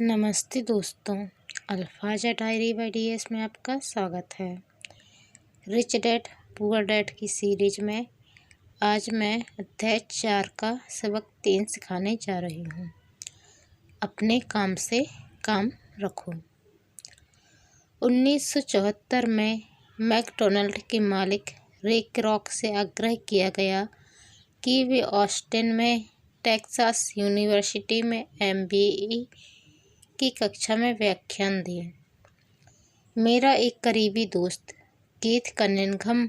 नमस्ते दोस्तों, अल्फाजा diary bye DS में आपका स्वागत है। रिच डैड पुअर डैड की सीरीज में आज मैं अध्याय 4 का सबक 3 सिखाने जा रही हूँ। अपने काम से काम रखो। 1974 में मैकडॉनल्ड के मालिक रे क्रॉक से आग्रह किया गया कि वे ऑस्टिन में टेक्सास यूनिवर्सिटी में MBA की कक्षा में व्याख्यान दिए। मेरा एक करीबी दोस्त कीथ कनिंघम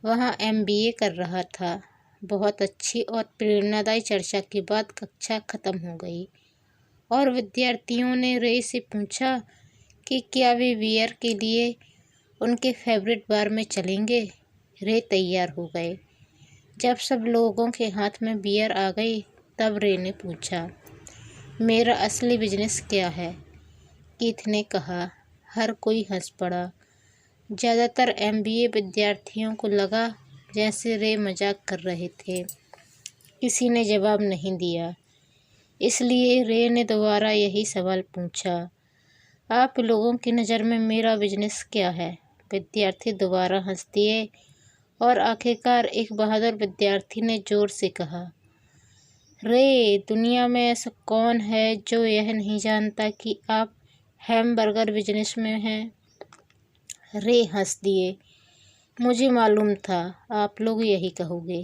वहाँ MBA कर रहा था। बहुत अच्छी और प्रेरणादायी चर्चा के बाद कक्षा खत्म हो गई और विद्यार्थियों ने रे से पूछा कि क्या वे बियर के लिए उनके फेवरेट बार में चलेंगे। रे तैयार हो गए। जब सब लोगों के हाथ में बियर आ गई तब रे ने पूछा, मेरा असली बिजनेस क्या है? कीथ ने कहा। हर कोई हंस पड़ा। ज़्यादातर MBA विद्यार्थियों को लगा जैसे रे मजाक कर रहे थे। किसी ने जवाब नहीं दिया। इसलिए रे ने दोबारा यही सवाल पूछा, आप लोगों की नज़र में मेरा बिजनेस क्या है? विद्यार्थी दोबारा हंस दिए और आखिरकार एक बहादुर विद्यार्थी ने ज़ोर से कहा, रे, दुनिया में ऐसा कौन है जो यह नहीं जानता कि आप हैमबर्गर बिजनेस में हैं? रे हंस दिए। मुझे मालूम था आप लोग यही कहोगे।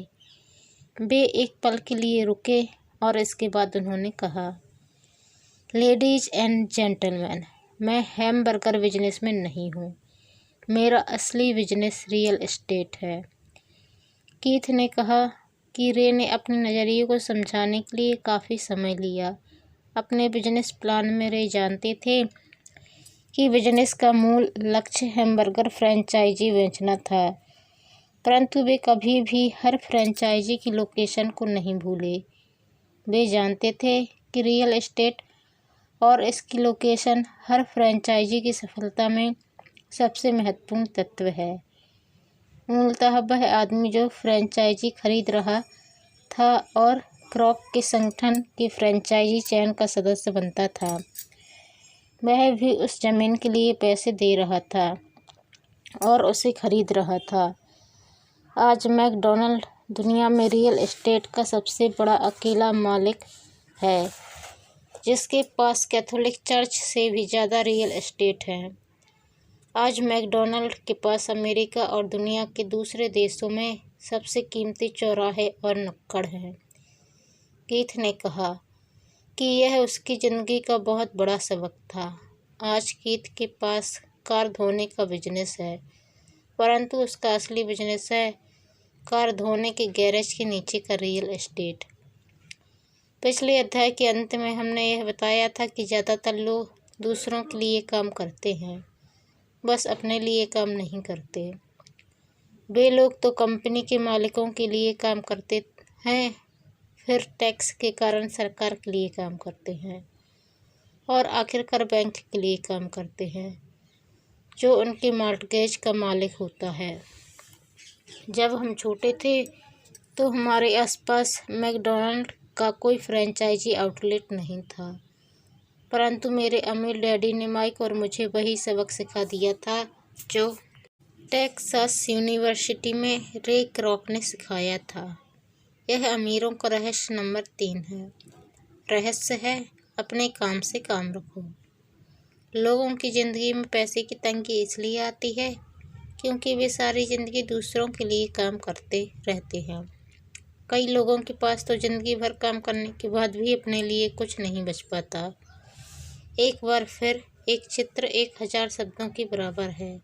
वे एक पल के लिए रुके और इसके बाद उन्होंने कहा, लेडीज एंड जेंटलमैन, मैं हैमबर्गर बिजनेस में नहीं हूँ। मेरा असली बिजनेस रियल एस्टेट है। कीथ ने कहा कि रे ने अपने नज़रिए को समझाने के लिए काफ़ी समय लिया। अपने बिजनेस प्लान में रे जानते थे कि बिजनेस का मूल लक्ष्य हैमबर्गर फ्रेंचाइजी बेचना था, परंतु वे कभी भी हर फ्रेंचाइजी की लोकेशन को नहीं भूले। वे जानते थे कि रियल एस्टेट और इसकी लोकेशन हर फ्रेंचाइजी की सफलता में सबसे महत्वपूर्ण तत्व है। मूलतः वह आदमी जो फ्रेंचाइजी खरीद रहा था और क्रॉक के संगठन के फ्रेंचाइजी चैन का सदस्य बनता था, वह भी उस जमीन के लिए पैसे दे रहा था और उसे खरीद रहा था। आज मैकडॉनल्ड दुनिया में रियल एस्टेट का सबसे बड़ा अकेला मालिक है, जिसके पास कैथोलिक चर्च से भी ज़्यादा रियल एस्टेट है। आज मैकडॉनल्ड के पास अमेरिका और दुनिया के दूसरे देशों में सबसे कीमती चौराहे और नुक्कड़ हैं। कीथ ने कहा कि यह उसकी ज़िंदगी का बहुत बड़ा सबक था। आज कीथ के पास कार धोने का बिजनेस है, परंतु उसका असली बिजनेस है कार धोने के गैरेज के नीचे का रियल एस्टेट। पिछले अध्याय के अंत में हमने यह बताया था कि ज़्यादातर लोग दूसरों के लिए काम करते हैं, बस अपने लिए काम नहीं करते। वे लोग तो कंपनी के मालिकों के लिए काम करते हैं, फिर टैक्स के कारण सरकार के लिए काम करते हैं और आखिरकार बैंक के लिए काम करते हैं, जो उनके मॉर्टगेज का मालिक होता है। जब हम छोटे थे तो हमारे आसपास मैकडॉनल्ड का कोई फ्रेंचाइजी आउटलेट नहीं था, परंतु मेरे अमीर डैडी ने माइक और मुझे वही सबक सिखा दिया था जो टेक्सास यूनिवर्सिटी में रे क्रॉक ने सिखाया था। यह अमीरों का रहस्य नंबर 3 है। रहस्य है, अपने काम से काम रखो। लोगों की ज़िंदगी में पैसे की तंगी इसलिए आती है क्योंकि वे सारी ज़िंदगी दूसरों के लिए काम करते रहते हैं। कई लोगों के पास तो ज़िंदगी भर काम करने के बाद भी अपने लिए कुछ नहीं बच पाता। एक बार फिर एक चित्र 1000 शब्दों के बराबर है।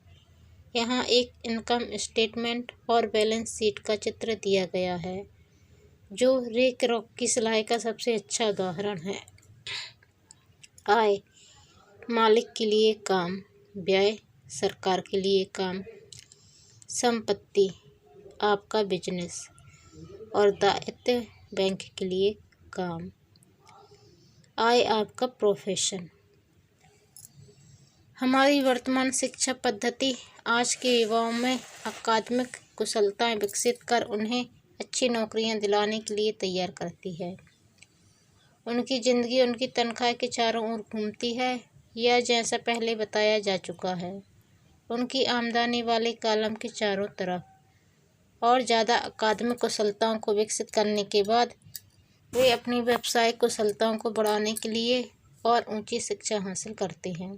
यहाँ एक इनकम स्टेटमेंट और बैलेंस शीट का चित्र दिया गया है, जो रे क्रॉक की सलाह का सबसे अच्छा उदाहरण है। आय, मालिक के लिए काम। व्यय, सरकार के लिए काम। संपत्ति, आपका बिजनेस। और दायित्व, बैंक के लिए काम। आय, आपका प्रोफेशन। हमारी वर्तमान शिक्षा पद्धति आज के युवाओं में अकादमिक कुशलताएं विकसित कर उन्हें अच्छी नौकरियां दिलाने के लिए तैयार करती है। उनकी ज़िंदगी उनकी तनख्वाह के चारों ओर घूमती है या जैसा पहले बताया जा चुका है, उनकी आमदनी वाले कॉलम के चारों तरफ और ज़्यादा अकादमिक कुशलताओं को विकसित करने के बाद वे अपनी व्यावसायिक कुशलताओं को बढ़ाने के लिए और ऊंची शिक्षा हासिल करते हैं।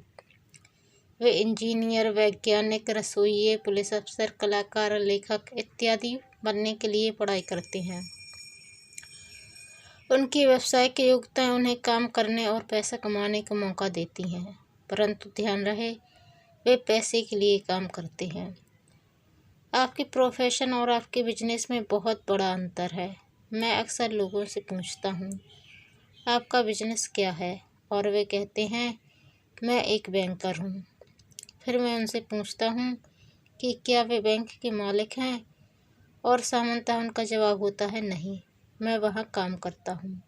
वे इंजीनियर, वैज्ञानिक, रसोइये, पुलिस अफसर, कलाकार, लेखक इत्यादि बनने के लिए पढ़ाई करते हैं। उनकी व्यावसायिक योग्यताएं उन्हें काम करने और पैसा कमाने का मौका देती हैं, परंतु ध्यान रहे वे पैसे के लिए काम करते हैं। आपके प्रोफेशन और आपके बिजनेस में बहुत बड़ा अंतर है। मैं अक्सर लोगों से पूछता हूँ, आपका बिजनेस क्या है? और वे कहते हैं, मैं एक बैंकर हूँ। फिर मैं उनसे पूछता हूँ कि क्या वे बैंक के मालिक हैं? और सामान्यतः उनका जवाब होता है, नहीं, मैं वहाँ काम करता हूँ।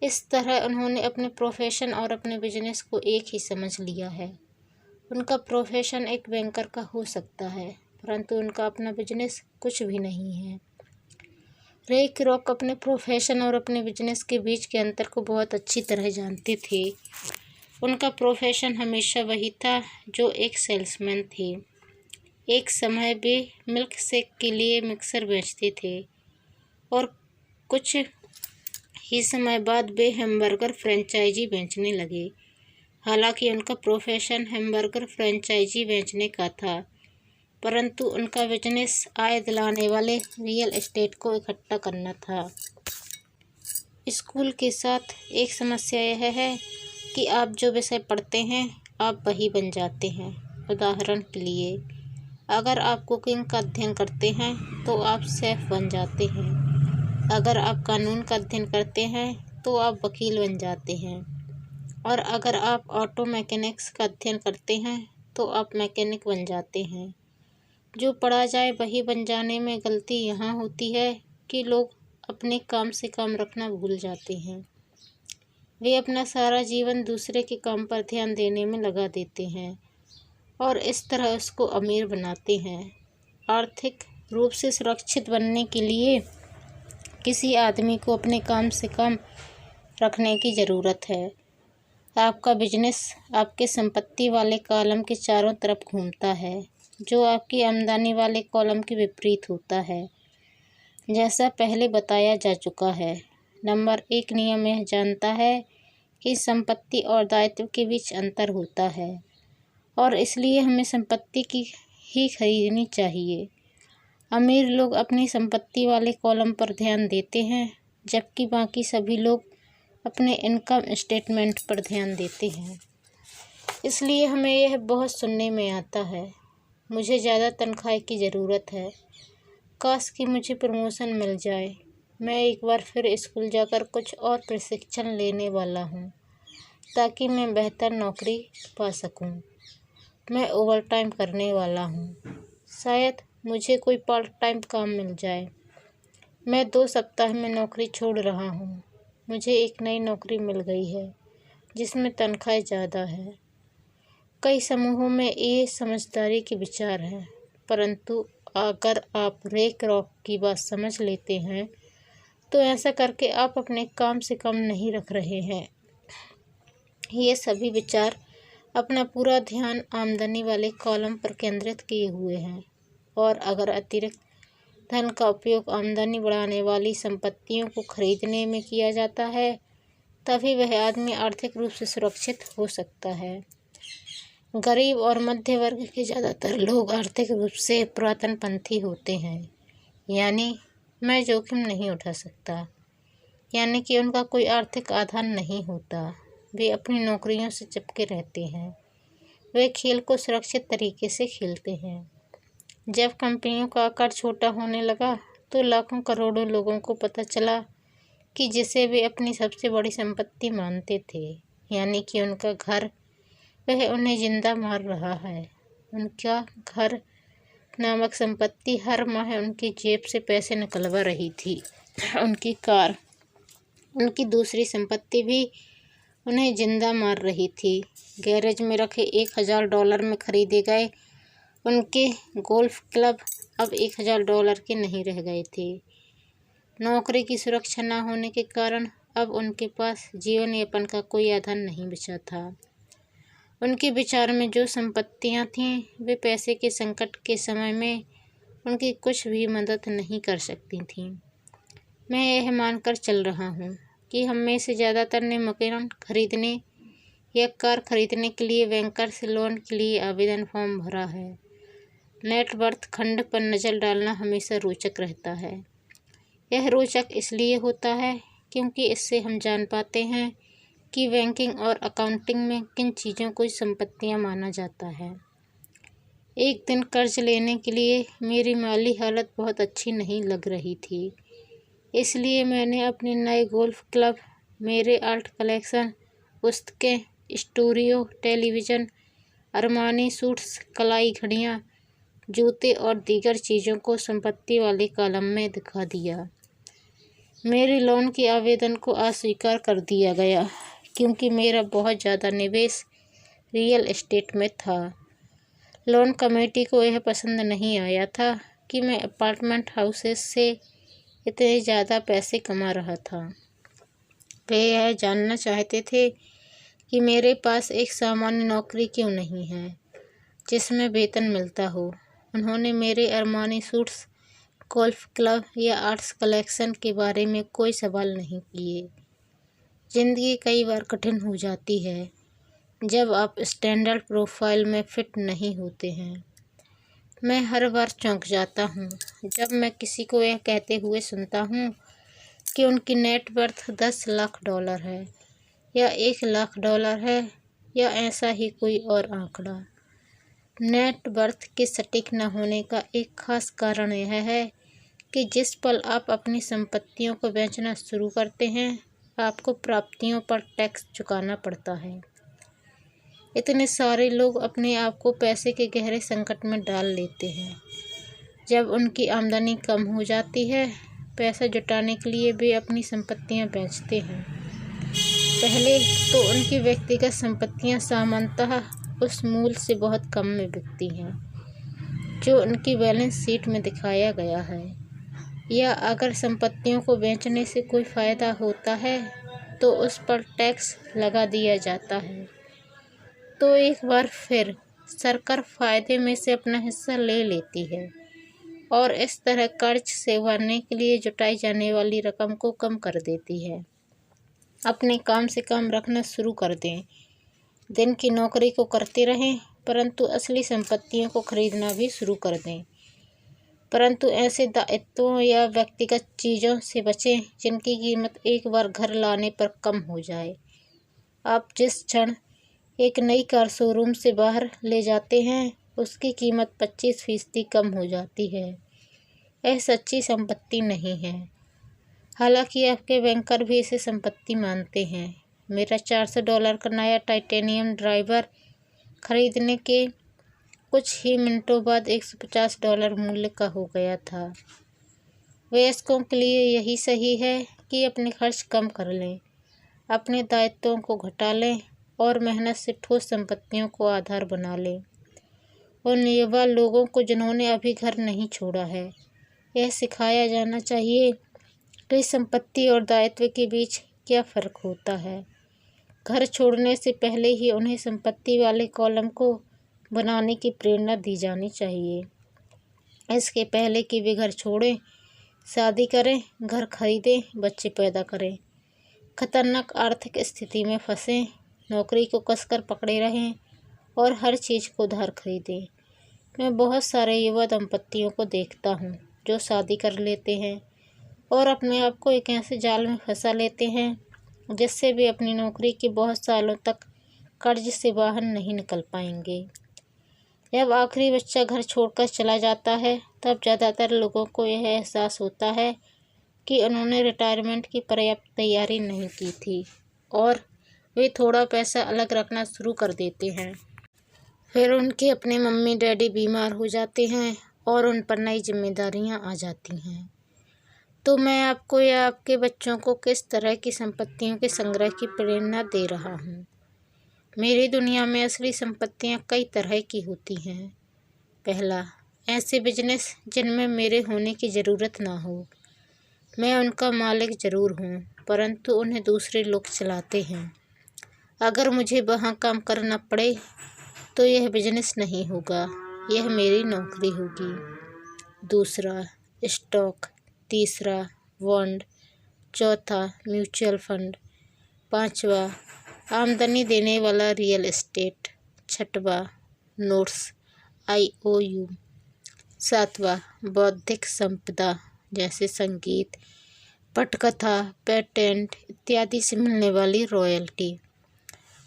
इस तरह उन्होंने अपने प्रोफेशन और अपने बिजनेस को एक ही समझ लिया है। उनका प्रोफेशन एक बैंकर का हो सकता है, परंतु उनका अपना बिजनेस कुछ भी नहीं है। रे क्रोक अपने प्रोफेशन और अपने बिजनेस के बीच के अंतर को बहुत अच्छी तरह जानते थे। उनका प्रोफेशन हमेशा वही था जो एक सेल्समैन थे। एक समय वे मिल्क शेक के लिए मिक्सर बेचते थे और कुछ ही समय बाद वे हैमबर्गर फ्रेंचाइजी बेचने लगे। हालांकि उनका प्रोफेशन हैमबर्गर फ्रेंचाइजी बेचने का था, परंतु उनका बिजनेस आय दिलाने वाले रियल एस्टेट को इकट्ठा करना था। स्कूल के साथ एक समस्या यह है कि आप जो विषय पढ़ते हैं आप वही बन जाते हैं। उदाहरण के लिए, अगर आप कुकिंग का अध्ययन करते हैं तो आप शेफ बन जाते हैं। अगर आप कानून का अध्ययन करते हैं तो आप वकील बन जाते हैं। और अगर आप ऑटो मैकेनिक्स का अध्ययन करते हैं तो आप मैकेनिक बन जाते हैं। जो पढ़ा जाए वही बन जाने में गलती यहाँ होती है कि लोग अपने काम से काम रखना भूल जाते हैं। वे अपना सारा जीवन दूसरे के काम पर ध्यान देने में लगा देते हैं और इस तरह उसको अमीर बनाते हैं। आर्थिक रूप से सुरक्षित बनने के लिए किसी आदमी को अपने काम से काम रखने की ज़रूरत है। आपका बिजनेस आपके संपत्ति वाले कॉलम के चारों तरफ घूमता है, जो आपकी आमदनी वाले कॉलम के विपरीत होता है। जैसा पहले बताया जा चुका है, नंबर 1 नियम यह जानता है कि संपत्ति और दायित्व के बीच अंतर होता है और इसलिए हमें संपत्ति की ही खरीदनी चाहिए। अमीर लोग अपनी संपत्ति वाले कॉलम पर ध्यान देते हैं, जबकि बाकी सभी लोग अपने इनकम स्टेटमेंट पर ध्यान देते हैं। इसलिए हमें यह बहुत सुनने में आता है, मुझे ज़्यादा तनख्वाह की ज़रूरत है, काश कि मुझे प्रमोशन मिल जाए। मैं एक बार फिर स्कूल जाकर कुछ और प्रशिक्षण लेने वाला हूँ ताकि मैं बेहतर नौकरी पा सकूँ। मैं ओवर टाइम करने वाला हूँ, शायद मुझे कोई पार्ट टाइम काम मिल जाए। मैं 2 सप्ताह में नौकरी छोड़ रहा हूँ। मुझे एक नई नौकरी मिल गई है जिसमें तनख्वाह ज़्यादा है। कई समूहों में ये समझदारी के विचार हैं, परंतु अगर आप रे क्रोक की बात समझ लेते हैं तो ऐसा करके आप अपने काम से कम नहीं रख रहे हैं। ये सभी विचार अपना पूरा ध्यान आमदनी वाले कॉलम पर केंद्रित किए हुए हैं और अगर अतिरिक्त धन का उपयोग आमदनी बढ़ाने वाली संपत्तियों को खरीदने में किया जाता है, तभी वह आदमी आर्थिक रूप से सुरक्षित हो सकता है। गरीब और मध्य वर्ग के ज़्यादातर लोग आर्थिक रूप से पुरातनपंथी होते हैं, यानी मैं जोखिम नहीं उठा सकता, यानी कि उनका कोई आर्थिक आधार नहीं होता। वे अपनी नौकरियों से चिपके रहते हैं। वे खेल को सुरक्षित तरीके से खेलते हैं। जब कंपनियों का आकार छोटा होने लगा तो लाखों करोड़ों लोगों को पता चला कि जिसे वे अपनी सबसे बड़ी संपत्ति मानते थे, यानी कि उनका घर, वह उन्हें जिंदा मार रहा है। उनका घर नामक संपत्ति हर माह उनकी जेब से पैसे निकलवा रही थी। उनकी कार, उनकी दूसरी संपत्ति भी उन्हें जिंदा मार रही थी। गैरेज में रखे $1000 में खरीदे गए उनके गोल्फ क्लब अब $1000 के नहीं रह गए थे। नौकरी की सुरक्षा न होने के कारण अब उनके पास जीवन यापन का कोई आधार नहीं बचा था। उनके विचार में जो संपत्तियां थीं वे पैसे के संकट के समय में उनकी कुछ भी मदद नहीं कर सकती थीं। मैं यह मानकर चल रहा हूँ कि हम में से ज़्यादातर ने मकान खरीदने या कार खरीदने के लिए बैंकर से लोन के लिए आवेदन फॉर्म भरा है। नेटवर्थ खंड पर नज़र डालना हमेशा रोचक रहता है। यह रोचक इसलिए होता है क्योंकि इससे हम जान पाते हैं कि बैंकिंग और अकाउंटिंग में किन चीज़ों को संपत्तियां माना जाता है। एक दिन कर्ज लेने के लिए मेरी माली हालत बहुत अच्छी नहीं लग रही थी, इसलिए मैंने अपने नए गोल्फ क्लब, मेरे आर्ट कलेक्शन, पुस्तकें, स्टूडियो, टेलीविज़न, अरमानी सूट्स, कलाई घड़ियाँ, जूते और दीगर चीज़ों को संपत्ति वाले कॉलम में दिखा दिया। मेरे लोन के आवेदन को अस्वीकार कर दिया गया क्योंकि मेरा बहुत ज़्यादा निवेश रियल एस्टेट में था। लोन कमेटी को यह पसंद नहीं आया था कि मैं अपार्टमेंट हाउसेस से इतने ज़्यादा पैसे कमा रहा था। वे यह जानना चाहते थे कि मेरे पास एक सामान्य नौकरी क्यों नहीं है जिसमें वेतन मिलता हो। उन्होंने मेरे अरमानी सूट्स, गोल्फ क्लब या आर्ट्स कलेक्शन के बारे में कोई सवाल नहीं किए। ज़िंदगी कई बार कठिन हो जाती है जब आप स्टैंडर्ड प्रोफाइल में फिट नहीं होते हैं। मैं हर बार चौंक जाता हूँ जब मैं किसी को यह कहते हुए सुनता हूँ कि उनकी नेट वर्थ $10 लाख है या $1 लाख है या ऐसा ही कोई और आंकड़ा। नेट वर्थ के सटीक न होने का एक खास कारण यह है कि जिस पल आप अपनी संपत्तियों को बेचना शुरू करते हैं आपको प्राप्तियों पर टैक्स चुकाना पड़ता है। इतने सारे लोग अपने आप को पैसे के गहरे संकट में डाल लेते हैं। जब उनकी आमदनी कम हो जाती है, पैसा जुटाने के लिए वे अपनी संपत्तियां बेचते हैं। पहले तो उनकी व्यक्तिगत संपत्तियां सामान्यतः उस मूल्य से बहुत कम में बिकती हैं जो उनकी बैलेंस शीट में दिखाया गया है, या अगर संपत्तियों को बेचने से कोई फ़ायदा होता है तो उस पर टैक्स लगा दिया जाता है। तो एक बार फिर सरकार फ़ायदे में से अपना हिस्सा ले लेती है और इस तरह कर्ज से भरने के लिए जुटाई जाने वाली रकम को कम कर देती है। अपने काम से काम रखना शुरू कर दें, दिन की नौकरी को करते रहें, परंतु असली संपत्तियों को खरीदना भी शुरू कर दें। परंतु ऐसे दायित्वों या व्यक्तिगत चीज़ों से बचें जिनकी कीमत एक बार घर लाने पर कम हो जाए। आप जिस क्षण एक नई कार शोरूम से बाहर ले जाते हैं उसकी कीमत 25% कम हो जाती है। यह सच्ची संपत्ति नहीं है, हालांकि आपके बैंकर भी इसे संपत्ति मानते हैं। मेरा $400 का नया टाइटेनियम ड्राइवर खरीदने के कुछ ही मिनटों बाद $150 मूल्य का हो गया था। वयस्कों के लिए यही सही है कि अपने खर्च कम कर लें, अपने दायित्वों को घटा लें और मेहनत से ठोस संपत्तियों को आधार बना लें। उन युवा लोगों को जिन्होंने अभी घर नहीं छोड़ा है, यह सिखाया जाना चाहिए कि संपत्ति और दायित्व के बीच क्या फ़र्क होता है। घर छोड़ने से पहले ही उन्हें संपत्ति वाले कॉलम को बनाने की प्रेरणा दी जानी चाहिए। इसके पहले कि वे घर छोड़ें, शादी करें, घर खरीदें, बच्चे पैदा करें, खतरनाक आर्थिक स्थिति में फंसें, नौकरी को कसकर पकड़े रहें और हर चीज़ को उधार खरीदें। मैं बहुत सारे युवा दंपतियों को देखता हूँ जो शादी कर लेते हैं और अपने आप को एक ऐसे जाल में फंसा लेते हैं जिससे वे अपनी नौकरी के बहुत सालों तक कर्ज से बाहर नहीं निकल पाएंगे। जब आखिरी बच्चा घर छोड़कर चला जाता है तब ज़्यादातर लोगों को यह एहसास होता है कि उन्होंने रिटायरमेंट की पर्याप्त तैयारी नहीं की थी और वे थोड़ा पैसा अलग रखना शुरू कर देते हैं। फिर उनके अपने मम्मी डैडी बीमार हो जाते हैं और उन पर नई जिम्मेदारियां आ जाती हैं। तो मैं आपको या आपके बच्चों को किस तरह की संपत्तियों के संग्रह की प्रेरणा दे रहा हूँ। मेरी दुनिया में असली संपत्तियाँ कई तरह की होती हैं। पहला, ऐसे बिजनेस जिनमें मेरे होने की ज़रूरत ना हो, मैं उनका मालिक ज़रूर हूँ, परंतु उन्हें दूसरे लोग चलाते हैं। अगर मुझे वहाँ काम करना पड़े तो यह बिजनेस नहीं होगा, यह मेरी नौकरी होगी। दूसरा, स्टॉक। तीसरा, बॉन्ड। चौथा, म्यूचुअल फंड। पांचवा, आमदनी देने वाला रियल एस्टेट। छठवा, नोट्स IOU। सातवां, बौद्धिक संपदा जैसे संगीत, पटकथा, पेटेंट इत्यादि से मिलने वाली रॉयल्टी।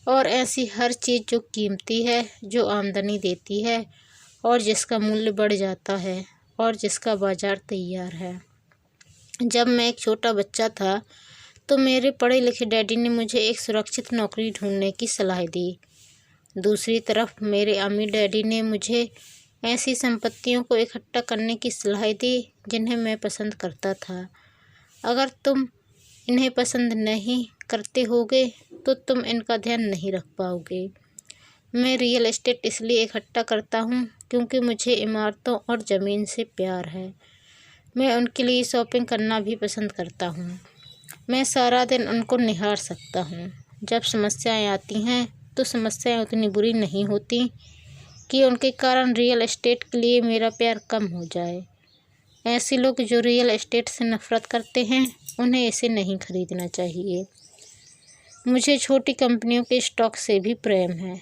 और ऐसी हर चीज़ जो कीमती है, जो आमदनी देती है और जिसका मूल्य बढ़ जाता है और जिसका बाजार तैयार है। जब मैं एक छोटा बच्चा था तो मेरे पढ़े लिखे डैडी ने मुझे एक सुरक्षित नौकरी ढूंढने की सलाह दी। दूसरी तरफ मेरे अमीर डैडी ने मुझे ऐसी संपत्तियों को इकट्ठा करने की सलाह दी जिन्हें मैं पसंद करता था। अगर तुम इन्हें पसंद नहीं करते होगे तो तुम इनका ध्यान नहीं रख पाओगे। मैं रियल एस्टेट इसलिए इकट्ठा करता हूँ क्योंकि मुझे इमारतों और ज़मीन से प्यार है। मैं उनके लिए शॉपिंग करना भी पसंद करता हूँ। मैं सारा दिन उनको निहार सकता हूँ। जब समस्याएं आती हैं तो समस्याएं उतनी बुरी नहीं होती कि उनके कारण रियल एस्टेट के लिए मेरा प्यार कम हो जाए। ऐसे लोग जो रियल एस्टेट से नफरत करते हैं उन्हें इसे नहीं खरीदना चाहिए। मुझे छोटी कंपनियों के स्टॉक से भी प्रेम है,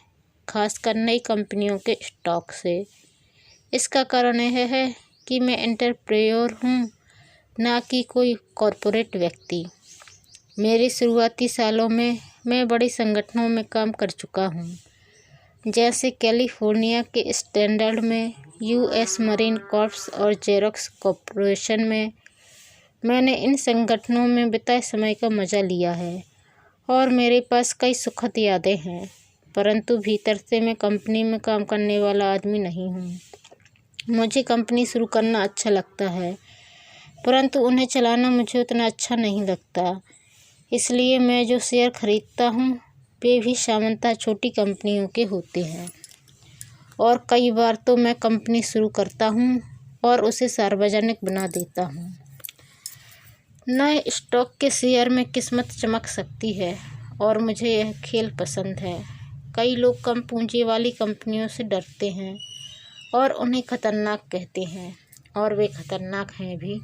खासकर नई कंपनियों के स्टॉक से। इसका कारण यह है कि मैं एंटरप्रेन्योर हूँ, ना कि कोई कॉरपोरेट व्यक्ति। मेरे शुरुआती सालों में मैं बड़े संगठनों में काम कर चुका हूँ, जैसे कैलिफोर्निया के स्टैंडर्ड में, US मरीन कॉर्प्स और जेरोक्स कॉर्पोरेशन में। मैंने इन संगठनों में बिताए समय का मज़ा लिया है और मेरे पास कई सुखद यादें हैं, परंतु भीतर से मैं कंपनी में काम करने वाला आदमी नहीं हूँ। मुझे कंपनी शुरू करना अच्छा लगता है, परंतु उन्हें चलाना मुझे उतना अच्छा नहीं लगता। इसलिए मैं जो शेयर खरीदता हूँ वे भी सामान्यतः छोटी कंपनियों के होते हैं। और कई बार तो मैं कंपनी शुरू करता हूँ और उसे सार्वजनिक बना देता हूँ। नए स्टॉक के शेयर में किस्मत चमक सकती है और मुझे यह खेल पसंद है। कई लोग कम पूंजी वाली कंपनियों से डरते हैं और उन्हें खतरनाक कहते हैं, और वे खतरनाक हैं भी,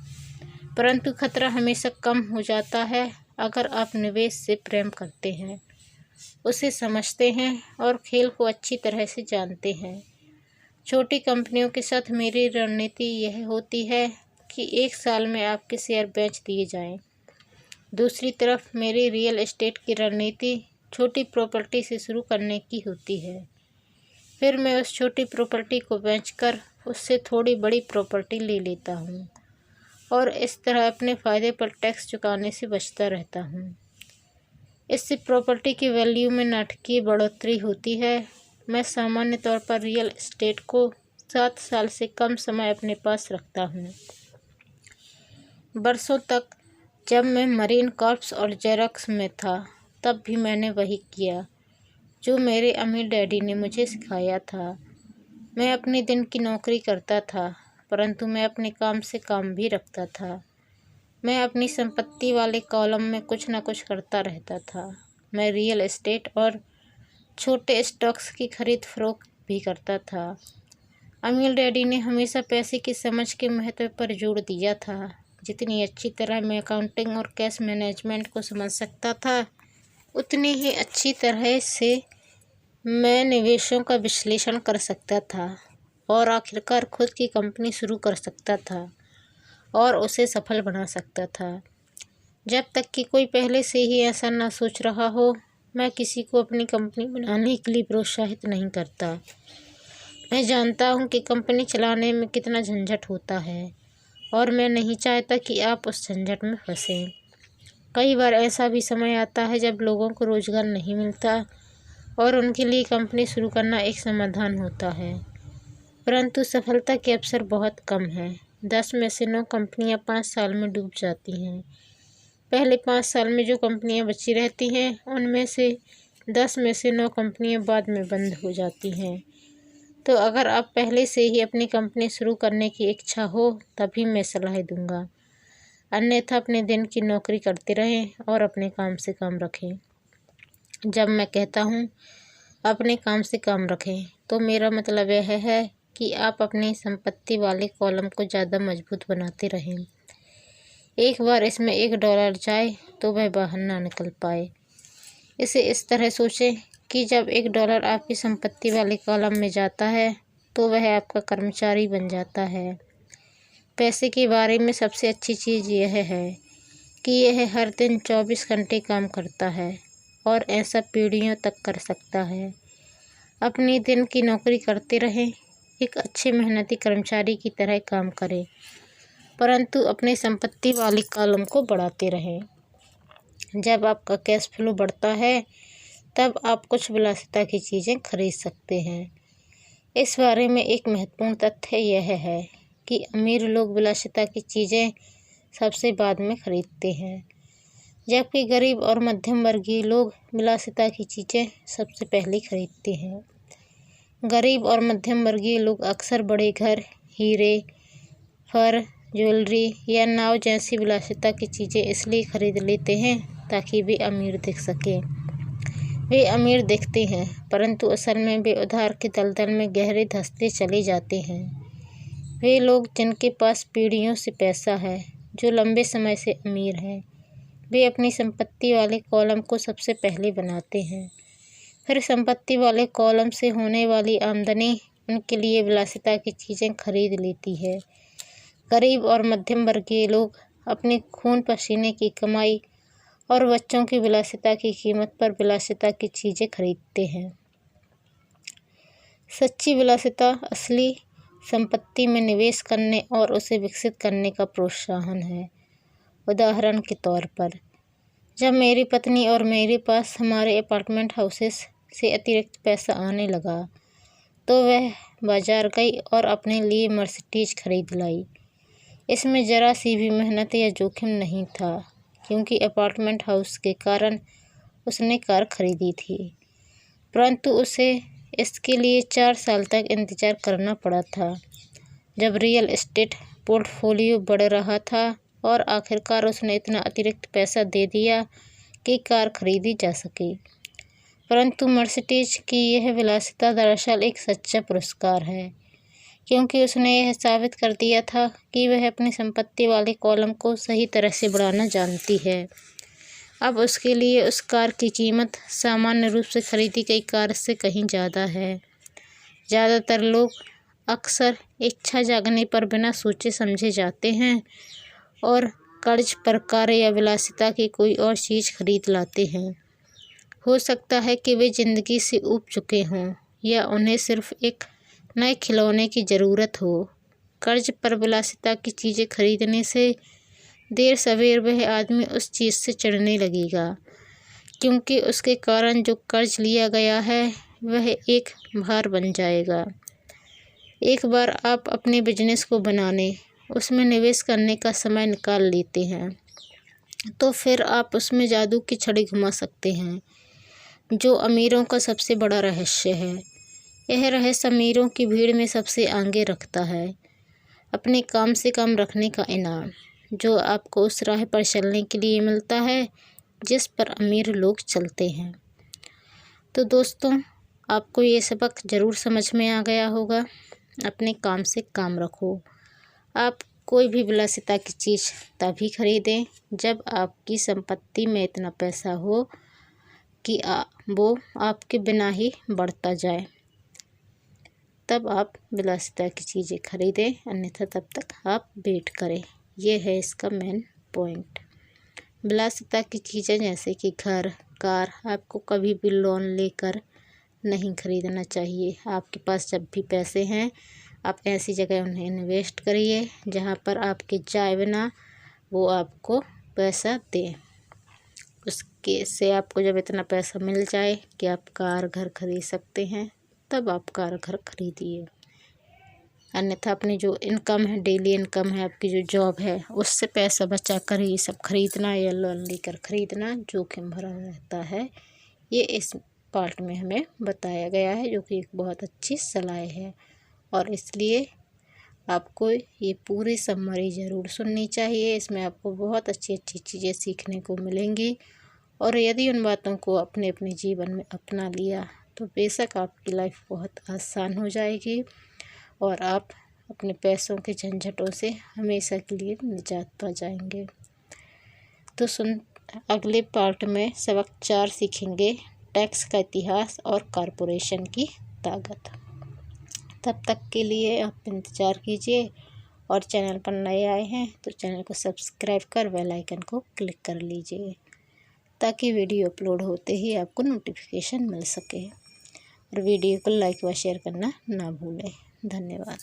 परंतु खतरा हमेशा कम हो जाता है अगर आप निवेश से प्रेम करते हैं, उसे समझते हैं और खेल को अच्छी तरह से जानते हैं। छोटी कंपनियों के साथ मेरी रणनीति यह होती है कि एक साल में आपके शेयर बेच दिए जाएं। दूसरी तरफ मेरी रियल एस्टेट की रणनीति छोटी प्रॉपर्टी से शुरू करने की होती है। फिर मैं उस छोटी प्रॉपर्टी को बेचकर उससे थोड़ी बड़ी प्रॉपर्टी ले लेता हूँ और इस तरह अपने फ़ायदे पर टैक्स चुकाने से बचता रहता हूँ। इससे प्रॉपर्टी की वैल्यू में नाटकीय बढ़ोतरी होती है। मैं सामान्य तौर पर रियल एस्टेट को 7 साल से कम समय अपने पास रखता हूँ। बरसों तक जब मैं मरीन कॉर्प्स और जेरोक्स में था तब भी मैंने वही किया जो मेरे अमीर डैडी ने मुझे सिखाया था। मैं अपने दिन की नौकरी करता था, परंतु मैं अपने काम से काम भी रखता था। मैं अपनी संपत्ति वाले कॉलम में कुछ न कुछ करता रहता था। मैं रियल एस्टेट और छोटे स्टॉक्स की खरीद फरोख्त भी करता था। अमीर डैडी ने हमेशा पैसे की समझ के महत्व पर जोर दिया था। जितनी अच्छी तरह मैं अकाउंटिंग और कैश मैनेजमेंट को समझ सकता था, उतनी ही अच्छी तरह से मैं निवेशों का विश्लेषण कर सकता था और आखिरकार खुद की कंपनी शुरू कर सकता था और उसे सफल बना सकता था। जब तक कि कोई पहले से ही ऐसा ना सोच रहा हो, मैं किसी को अपनी कंपनी बनाने के लिए प्रोत्साहित नहीं करता। मैं जानता हूँ कि कंपनी चलाने में कितना झंझट होता है और मैं नहीं चाहता कि आप उस झंझट में फंसें। कई बार ऐसा भी समय आता है जब लोगों को रोज़गार नहीं मिलता और उनके लिए कंपनी शुरू करना एक समाधान होता है, परंतु सफलता के अवसर बहुत कम हैं। 10 में से 9 कंपनियां 5 साल में डूब जाती हैं। पहले 5 साल में जो कंपनियां बची रहती हैं उनमें से 10 में से 9 कंपनियां बाद में बंद हो जाती हैं। तो अगर आप पहले से ही अपनी कंपनी शुरू करने की इच्छा हो तभी मैं सलाह दूंगा। अन्यथा अपने दिन की नौकरी करते रहें और अपने काम से काम रखें। जब मैं कहता हूँ अपने काम से काम रखें तो मेरा मतलब यह है कि आप अपनी संपत्ति वाले कॉलम को ज़्यादा मजबूत बनाते रहें। एक बार इसमें $1 जाए तो वह बाहर ना निकल पाए। इसे इस तरह सोचें कि जब $1 आपकी संपत्ति वाले कॉलम में जाता है तो वह आपका कर्मचारी बन जाता है। पैसे के बारे में सबसे अच्छी चीज़ यह है कि यह हर दिन 24 घंटे काम करता है और ऐसा पीढ़ियों तक कर सकता है। अपने दिन की नौकरी करते रहें, एक अच्छे मेहनती कर्मचारी की तरह काम करें, परंतु अपने संपत्ति वाली कॉलम को बढ़ाते रहें। जब आपका कैश फ्लो बढ़ता है तब आप कुछ विलासिता की चीज़ें खरीद सकते हैं। इस बारे में एक महत्वपूर्ण तथ्य यह है कि अमीर लोग विलासिता की चीज़ें सबसे बाद में खरीदते हैं, जबकि गरीब और मध्यम वर्गीय लोग विलासिता की चीज़ें सबसे पहले खरीदते हैं। गरीब और मध्यम वर्गीय लोग अक्सर बड़े घर, हीरे, फर, ज्वेलरी या नाव जैसी विलासिता की चीज़ें इसलिए खरीद लेते हैं ताकि वे अमीर दिख सकें। वे अमीर दिखते हैं, परंतु असल में वे उधार के दलदल में गहरे धंसते चले जाते हैं। वे लोग जिनके पास पीढ़ियों से पैसा है, जो लंबे समय से अमीर हैं, वे अपनी संपत्ति वाले कॉलम को सबसे पहले बनाते हैं। फिर संपत्ति वाले कॉलम से होने वाली आमदनी उनके लिए विलासिता की चीज़ें खरीद लेती है। गरीब और मध्यम वर्गीय लोग अपने खून पसीने की कमाई और बच्चों की विलासिता की कीमत पर विलासिता की चीज़ें खरीदते हैं। सच्ची विलासिता असली संपत्ति में निवेश करने और उसे विकसित करने का प्रोत्साहन है। उदाहरण के तौर पर, जब मेरी पत्नी और मेरे पास हमारे अपार्टमेंट हाउसेस से अतिरिक्त पैसा आने लगा तो वह बाजार गई और अपने लिए मर्सिडीज खरीद लाई। इसमें ज़रा सी भी मेहनत या जोखिम नहीं था, क्योंकि अपार्टमेंट हाउस के कारण उसने कार खरीदी थी, परंतु उसे इसके लिए 4 साल तक इंतज़ार करना पड़ा था, जब रियल एस्टेट पोर्टफोलियो बढ़ रहा था और आखिरकार उसने इतना अतिरिक्त पैसा दे दिया कि कार खरीदी जा सके। परंतु मर्सिडीज की यह विलासिता दरअसल एक सच्चा पुरस्कार है, क्योंकि उसने यह साबित कर दिया था कि वह अपनी संपत्ति वाले कॉलम को सही तरह से बढ़ाना जानती है। अब उसके लिए उस कार की कीमत सामान्य रूप से खरीदी गई कार से कहीं ज़्यादा है। ज़्यादातर लोग अक्सर इच्छा जागने पर बिना सोचे समझे जाते हैं और कर्ज पर कार या विलासिता की कोई और चीज़ खरीद लाते हैं। हो सकता है कि वे ज़िंदगी से ऊब चुके हों या उन्हें सिर्फ एक नए खिलौने की ज़रूरत हो। कर्ज पर विलासिता की चीज़ें खरीदने से देर सवेर वह आदमी उस चीज़ से चिढ़ने लगेगा, क्योंकि उसके कारण जो कर्ज लिया गया है वह एक भार बन जाएगा। एक बार आप अपने बिजनेस को बनाने, उसमें निवेश करने का समय निकाल लेते हैं तो फिर आप उसमें जादू की छड़ी घुमा सकते हैं, जो अमीरों का सबसे बड़ा रहस्य है। यह रहस्य अमीरों की भीड़ में सबसे आगे रखता है अपने काम से काम रखने का इनाम, जो आपको उस राह पर चलने के लिए मिलता है जिस पर अमीर लोग चलते हैं। तो दोस्तों, आपको ये सबक ज़रूर समझ में आ गया होगा। अपने काम से काम रखो। आप कोई भी विलासिता की चीज़ तभी खरीदें जब आपकी संपत्ति में इतना पैसा हो कि वो आपके बिना ही बढ़ता जाए, तब आप विलासिता की चीज़ें खरीदें, अन्यथा तब तक आप वेट करें। ये है इसका मेन पॉइंट। विलासिता की चीज़ें जैसे कि घर, कार आपको कभी भी लोन लेकर नहीं खरीदना चाहिए। आपके पास जब भी पैसे हैं, आप ऐसी जगह उन्हें इन्वेस्ट करिए जहाँ पर आपके जाए बिना वो आपको पैसा दें। उसके से आपको जब इतना पैसा मिल जाए कि आप कार घर खरीद सकते हैं, तब आप कार घर खरीदिए। अन्यथा अपनी जो इनकम है, डेली इनकम है, आपकी जो जॉब है, उससे पैसा बचा कर ये सब खरीदना या लोन लेकर खरीदना जोखिम भरा रहता है। ये इस पार्ट में हमें बताया गया है, जो कि एक बहुत अच्छी सलाह है, और इसलिए आपको ये पूरी समरी ज़रूर सुननी चाहिए। इसमें आपको बहुत अच्छी अच्छी चीज़ें सीखने को मिलेंगी और यदि उन बातों को अपने अपने जीवन में अपना लिया तो बेशक आपकी लाइफ बहुत आसान हो जाएगी और आप अपने पैसों के झंझटों से हमेशा के लिए निजात पा जाएंगे। तो अगले पार्ट में सबक 4 सीखेंगे, टैक्स का इतिहास और कॉरपोरेशन की ताकत। तब तक के लिए आप इंतज़ार कीजिए और चैनल पर नए आए हैं तो चैनल को सब्सक्राइब कर बेल आइकन को क्लिक कर लीजिए ताकि वीडियो अपलोड होते ही आपको नोटिफिकेशन मिल सके। और वीडियो को लाइक व शेयर करना ना भूलें। धन्यवाद।